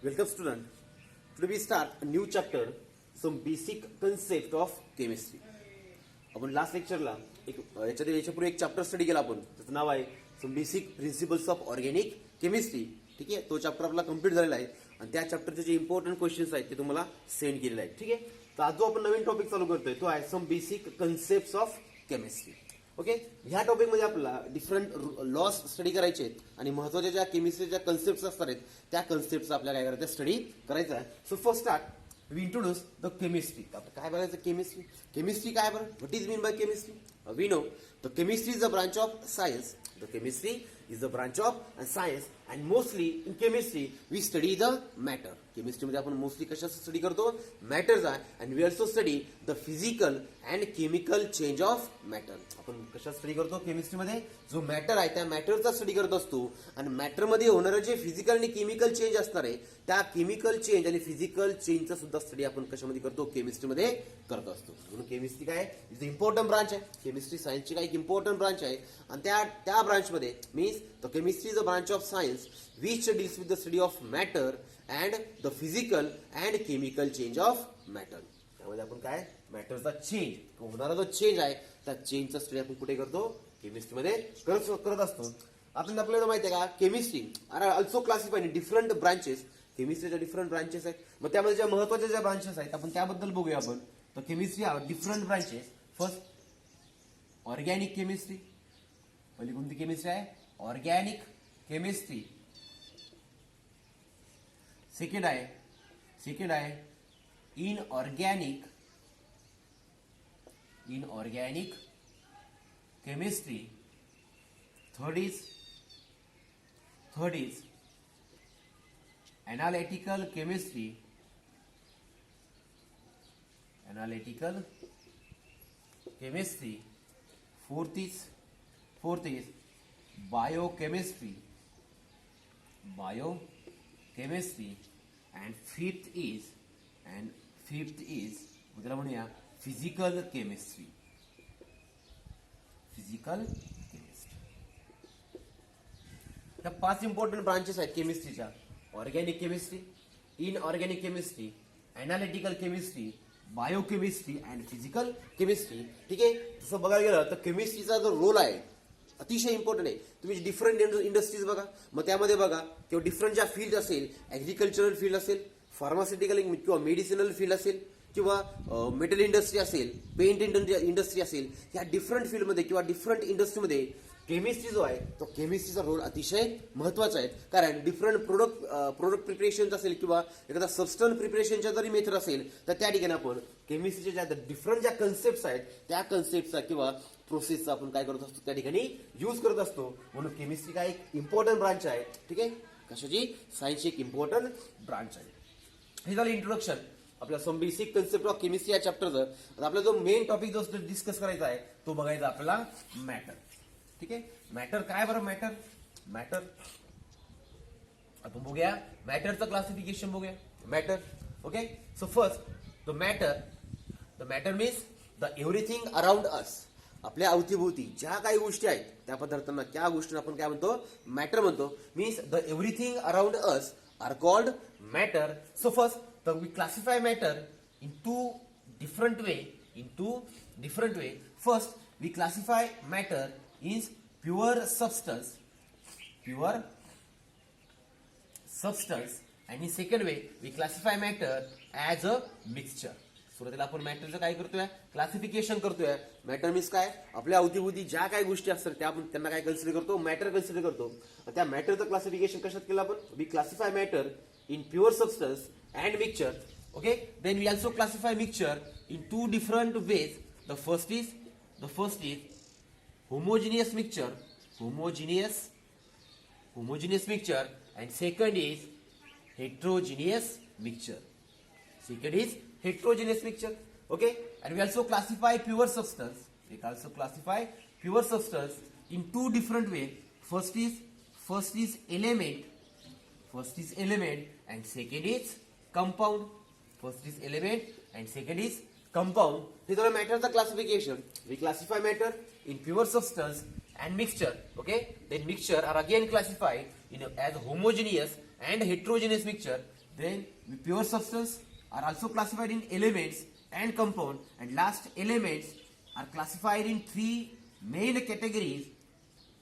Welcome student. Today we start a new chapter, some basic concept of chemistry. आपण last लेक्चरला याच्यापूर्वी एक chapter study केला आपण, त्याचं नाव आहे some basic principles of organic chemistry. ठीक आहे, तो चॅप्टर आपला कंप्लीट झालेला आहे आणि त्या चॅप्टरचे जे इम्पॉर्टंट क्वेश्चन्स आहेत ते तुम्हाला सेंड केलेले आहेत. ठीक आहे, तर आज जो आपण नवीन टॉपिक चालू करतोय तो आहे some basic concept of chemistry. Okay, ह्या टॉपिकमध्ये आपल्याला डिफरंट लॉज स्टडी करायचे आहेत आणि महत्त्वाच्या ज्या केमिस्ट्रीच्या कन्सेप्ट असतात आहेत त्या कन्सेप्टचा आपल्याला काय करायचं स्टडी करायचा आहे. So first start we introduce the chemistry. आता काय बघायचं केमिस्ट्री. केमिस्ट्री काय बरं, what is mean by chemistry? We know the chemistry is a branch of science. The chemistry is the branch of science and mostly in chemistry we study the matter. Chemistry मध्ये आपण mostly कशाचा study करतो? Matters आहे. and we also study the physical and chemical change of matter. आपण कशा study करतो केमिस्ट्रीमध्ये? जो matter आहे त्या मॅटरचा स्टडी करत असतो आणि मॅटर मध्ये होणारे जे फिजिकल आणि केमिकल चेंज असणार आहे त्या केमिकल चेंज आणि फिजिकल चेंजचा सुद्धा स्टडी आपण कशामध्ये करतो? केमिस्ट्रीमध्ये करत असतो. म्हणून केमिस्ट्री काय इज द इम्पॉर्टंट ब्रांच आहे. केमिस्ट्री सायन्सची काय एक इम्पॉर्टंट ब्रांच आहे आणि त्या ब्रांचमध्ये means the chemistry is a branch of science which deals with the study of matter and the physical and chemical change of matter. त्यामध्ये आपण काय मॅटरचा चेंज होणारा जो चेंज आहे त्या चेंजचा स्टडी आपण कुठे करतो? केमिस्ट्रीमध्ये करत असतो. आपल्याला माहिती आहे का chemistry are also classified in different branches. केमिस्ट्रीच्या डिफरंट ब्रांचेस आहेत. मग त्यामध्ये ज्या महत्वाच्या ज्या ब्रांचेस आहेत आपण त्याबद्दल बघूया. आपण तर chemistry are different branches. First organic chemistry. पहिली कोणती केमिस्ट्री आहे? Organic chemistry. सेकंड आहे inorganic chemistry. Third is analytical chemistry. Fourth is biochemistry and fifth is उद्याला म्हणूया फिजिकल केमिस्ट्री. या 5 इम्पॉर्टंट ब्रांचेस आहेत केमिस्ट्रीच्या. Organic chemistry, inorganic chemistry, analytical chemistry, biochemistry and physical chemistry. ठीक आहे, तसं बघायला गेलं तर केमिस्ट्रीचा जो रोल आहे अतिशय इम्पॉर्टंट आहे. तुम्ही डिफरंट इंडस्ट्रीज बघा, मग त्यामध्ये बघा किंवा डिफरंट ज्या फील्ड असेल, ऍग्रिकल्चरल फील्ड असेल, फार्मास्युटिकल किंवा मेडिसिनल फील्ड असेल किंवा मेटल इंडस्ट्री असेल, पेंट इंडस्ट्री असेल, या डिफरंट फील्डमध्ये किंवा डिफरंट इंडस्ट्रीमध्ये केमिस्ट्री जो आहे तो केमिस्ट्रीचा रोल अतिशय महत्वाचा आहे. कारण डिफरंट प्रोडक्ट प्रिपरेशन असेल किंवा एखादा सबस्टन्स प्रिपरेशनच्या जरी मेथड असेल तर त्या ठिकाणी आपण केमिस्ट्रीच्या ज्या डिफरंट ज्या कन्सेप्ट आहेत त्या कन्सेप्टचा किंवा प्रोसेसचा आपण काय करत असतो त्या ठिकाणी यूज करत असतो. म्हणून केमिस्ट्री काय एक इम्पॉर्टंट ब्रांच आहे. ठीक आहे, कशाची? सायन्सची एक इम्पॉर्टंट ब्रांच आहे. हे झालं इंट्रोडक्शन आपल्या some basic concept of chemistry या चॅप्टरचं. आता आपला जो मेन टॉपिक जो डिस्कस करायचा आहे तो बघायचा आपल्याला मॅटर. ठीक आहे, मॅटर काय बरं? मॅटर आपण बघूया. मॅटरचं क्लासिफिकेशन बघूया. Matter. Okay, so first the matter means the everything around अस. आपल्या अवतीभोवती ज्या काही गोष्टी आहेत त्या पदार्थांना त्या गोष्टींना आपण काय म्हणतो? मॅटर म्हणतो. Means the everything around us are called matter. So first we classify matter into different way. First we classify matter is pure substance and in second way we classify matter as a mixture. सुरुवातीला आपण मॅटरचं काय करतोय? Classification करतोय. Matter means काय? आपल्या अवतीभोवती ज्या काही गोष्टी असतात त्या आपण त्यांना काय कन्सिडर करतो? मॅटर कन्सिडर करतो. त्या मॅटरचं क्लासिफिकेशन कशात केलं आपण? We classify matter in pure substance and mixture. Okay, then we also classify mixture in 2 different ways. The first is homogeneous mixture and second is heterogeneous mixture. Okay, and we also classify pure substance in 2 different ways. First is element and second is compound. These are matter the classification. We classify matter in pure substance and mixture. Okay, then mixture are again classified in as homogeneous and heterogeneous mixture. Then pure substance are also classified in elements and compound, and last elements are classified in three main categories.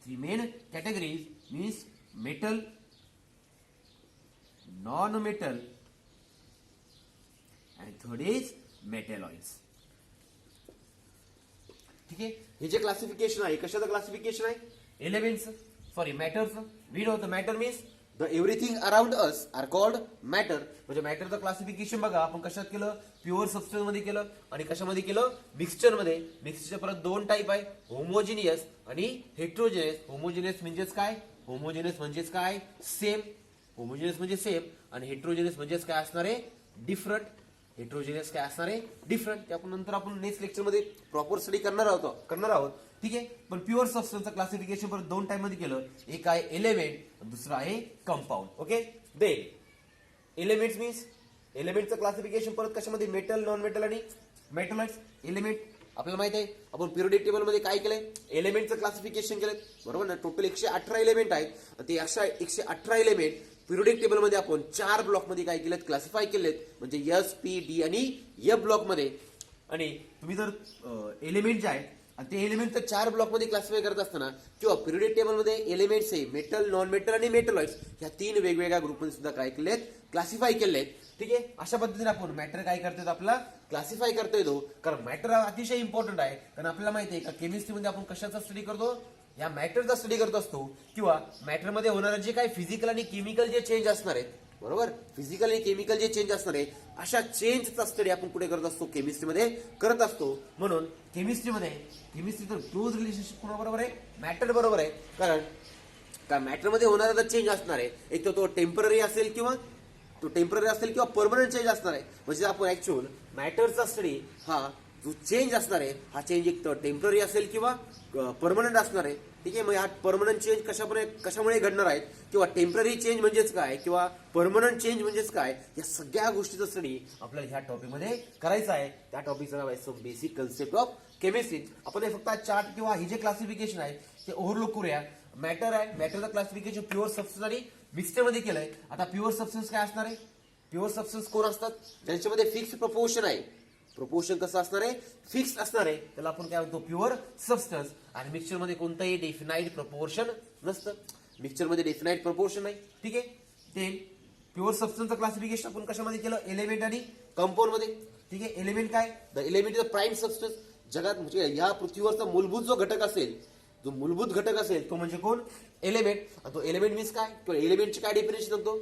Three main categories means metal, non-metal, and third is metalloids. ठीक आहे, हे जे classification आहे कशाचं classification आहे? Elements, sorry मॅटरचं. We know the matter means the everything around us are called matter. म्हणजे मॅटरचं क्लासिफिकेशन बघा आपण कशात केलं? प्युअर सबस्टन्स मध्ये केलं आणि कशामध्ये केलं? मिक्सचर मध्ये. मिक्सचर परत दोन टाईप आहे, होमोजिनियस आणि हेट्रोजेनियस. होमोजिनियस म्हणजेच काय? होमोजिनियस म्हणजेच काय? सेम. होमोजिनियस म्हणजे सेम आणि हेट्रोजेनियस म्हणजेच काय असणार आहे? डिफरंट. हेट्रोजेनियस काय असणार आहे? डिफरंट. ते आपण नंतर आपण नेक्स्ट लेक्चर मध्ये प्रॉपर स्टडी करणार आहोत. ठीक आहे, पण प्युअर सबस्टन्सचं क्लासिफिकेशन परत दोन टाइप मध्ये केलं. एक आहे एलिमेंट, दुसरा आहे compound. Okay, then elements means एलिमेंटचं क्लासिफिकेशन परत कशामध्ये? मेटल, नॉन मेटल आणि मेटलाइट्स. एलिमेंट आपल्याला माहित आहे आपण पिरियोडिक टेबल मध्ये काय केलंय? एलिमेंटचं क्लासिफिकेशन केलंय, बरोबर ना? टोटल 118 एलिमेंट आहेत. ते 118 एलिमेंट पिरियोडिक टेबल मध्ये आपण 4 ब्लॉक मध्ये काय केलेत? क्लासिफाय केलेत. म्हणजे एस, पी, डी आणि एफ ब्लॉक मध्ये. आणि तुम्ही जर एलिमेंट जे आहेत आणि ते एलिमेंट तर 4 ब्लॉक मध्ये क्लासिफाय करत असताना किंवा पिरियोडिक टेबल मध्ये एलिमेंट्स आहे मेटल, नॉन मेटल आणि मेटलॉइड्स ह्या 3 वेगवेगळ्या ग्रुपमध्ये सुद्धा काय केलेत? क्लासिफाय केलेत. ठीक आहे, अशा पद्धतीने आपण मॅटर काय करतोय? आपला क्लासिफाय करतोय तो. कारण मॅटर अतिशय इम्पॉर्टंट आहे. कारण आपल्याला माहिती आहे का केमिस्ट्रीमध्ये आपण कशाचा स्टडी करतो? या मॅटरचा स्टडी करत असतो. किंवा मॅटरमध्ये होणारे जे काही फिजिकल आणि केमिकल जे चेंज असणार आहेत, बरोबर, फिजिकल आणि केमिकल जे चेंज असणार आहे अशा चेंजचा स्टडी आपण कुठे करत असतो? केमिस्ट्रीमध्ये करत असतो. म्हणून केमिस्ट्रीचं क्लोज रिलेशनशिप कोणाबरोबर आहे? मॅटर बरोबर आहे. कारण का मॅटरमध्ये होणारा जर चेंज असणार आहे एक तर तो टेम्पररी असेल किंवा परमनंट चेंज असणार आहे. म्हणजे आपण ऍक्च्युअल मॅटरचा स्टडी हा जो चेंज असणार आहे हा चेंज एक तर टेम्पररी असेल किंवा परमनंट असणार आहे. ठीक आहे, मग हा परमनंट चेंज कशामुळे घडणार आहेत किंवा टेम्पररी चेंज म्हणजेच काय किंवा परमनंट चेंज म्हणजेच काय, या सगळ्या गोष्टीचा स्टडी आपल्याला ह्या टॉपिकमध्ये करायचा आहे. त्या टॉपिकचं नाव आहे some basic concept of chemistry. आपण हे फक्त चार्ट किंवा हे जे क्लासिफिकेशन आहे ते ओव्हरलुक करूया. मॅटर आहे, मॅटरचं क्लासिफिकेशन प्युअर सबस्टन्स आणि मिक्सचर मध्ये केलंय. आता प्युअर सबस्टन्स काय असणार आहे? प्युअर सबस्टन्स कोण असतात? ज्यांच्यामध्ये फिक्स प्रपोर्शन आहे. प्रपोर्शन कसं असणार आहे? फिक्स असणार आहे. त्याला आपण काय म्हणतो? Pure substance. आणि मिक्सचर मध्ये कोणतंही डेफिनाइट प्रपोर्शन नसतं. मिक्सचर मध्ये डेफिनाइट प्रपोर्शन नाही. ठीक आहे, ते प्युअर सबस्टन्सचं क्लासिफिकेशन आपण कशामध्ये केलं? एलिमेंट आणि कंपाऊंड मध्ये. ठीक आहे, एलिमेंट काय? The element is the prime substance. जगात म्हणजे या पृथ्वीवरचा मूलभूत जो घटक असेल, जो मूलभूत घटक असेल तो म्हणजे कोण? एलिमेंट. आणि तो एलिमेंट मीन्स काय? किंवा एलिमेंटची काय डेफिनेशन सांगतो?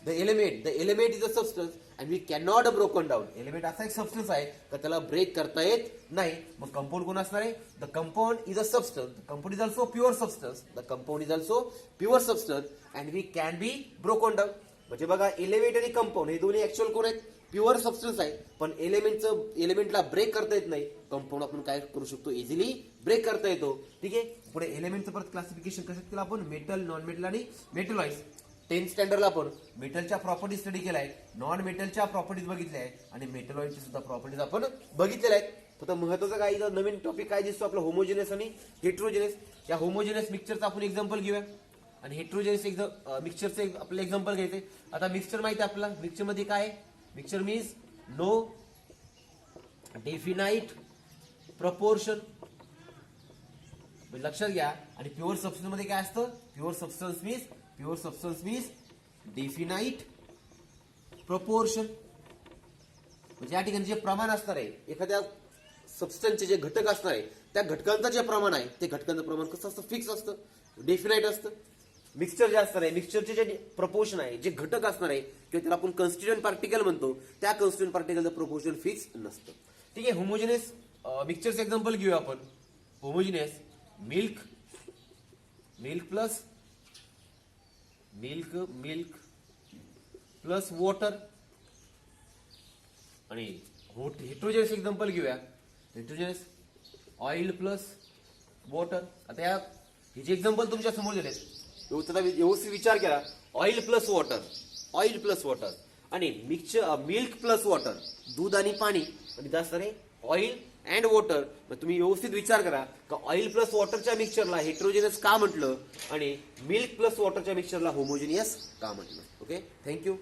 The element is a substance and we can not broken down. Element असा एक सबस्टन्स आहे का त्याला ब्रेक करता येत नाही. मग कंपाऊंड कोण असणार आहे? The compound is a substance. The compound is also pure substance. The compound is also pure substance and we can be broken down. म्हणजे बघा एलिमेंट आणि कंपाऊंड हे दोन्ही ऍक्च्युअल कोण आहेत? प्युअर सबस्टन्स आहे. पण एलिमेंटला ब्रेक करता येत नाही. कंपाऊंड आपण काय करू शकतो? इझिली ब्रेक करता येतो. ठीक आहे, पुढे एलिमेंटचं परत क्लासिफिकेशन कसं केलं आपण? मेटल, नॉन मेटल आणि मेटलॉइड्स. 10th स्टँडर्डला आपण मेटलच्या प्रॉपर्टीज स्टडी केलाय, नॉन मेटलच्या प्रॉपर्टीज बघितल्या आहेत आणि मेटलॉइडच्या सुद्धा प्रॉपर्टीज आपण बघितलेल्या आहेत. फक्त महत्वाचं काय नवीन टॉपिक काय दिसतो आपला? होमोजिनियस आणि हेट्रोजिनियस. या होमोजिनियस मिक्सचरचं आपण एक्झाम्पल घेऊया आणि हेट्रोजिनियस मिक्सचरचं आपलं एक्झाम्पल घ्यायचंय. आता मिक्सचर माहिती आहे आपल्याला. मिक्सचर मध्ये काय आहे? Mixture means no definite proportion. लक्षात घ्या. आणि प्युअर सबस्टन्स मध्ये काय असतं? Pure substance means definite proportion. म्हणजे या ठिकाणी जे प्रमाण असणार आहे एखाद्या सबस्टन्सचे जे घटक असणार आहे त्या घटकांचं जे प्रमाण आहे ते घटकांचं प्रमाण कसं असतं? फिक्स असतं, डेफिनाइट असतं. मिक्सचर जे असणार आहे मिक्सचरचे जे प्रपोर्शन आहे जे घटक असणार आहे किंवा त्याला आपण कन्स्टिट्युएंट पार्टिकल म्हणतो त्या कन्स्टिट्युएंट पार्टिकलचं प्रपोर्शन फिक्स नसतं. ठीक आहे, होमोजिनियस मिक्सचरचं एक्झाम्पल घेऊया आपण. Homogeneous milk plus water. आणि हेट्रोजेनियस एक्झाम्पल घेऊया. Heterogeneous oil plus water. आता हे जे एक्झाम्पल तुमच्या समोर दिले व्यवस्थित विचार केला. ऑइल प्लस वॉटर आणि मिल्क प्लस वॉटर, दूध आणि पाणी. आणि जास्त आहे ऑइल अँड वॉटर. तुम्ही व्यवस्थित विचार करा का ऑइल प्लस वॉटरच्या मिक्सचरला हेट्रोजेनियस का म्हटलं आणि मिल्क प्लस वॉटरच्या मिक्सचरला होमोजिनियस का म्हटलं. Okay, thank you.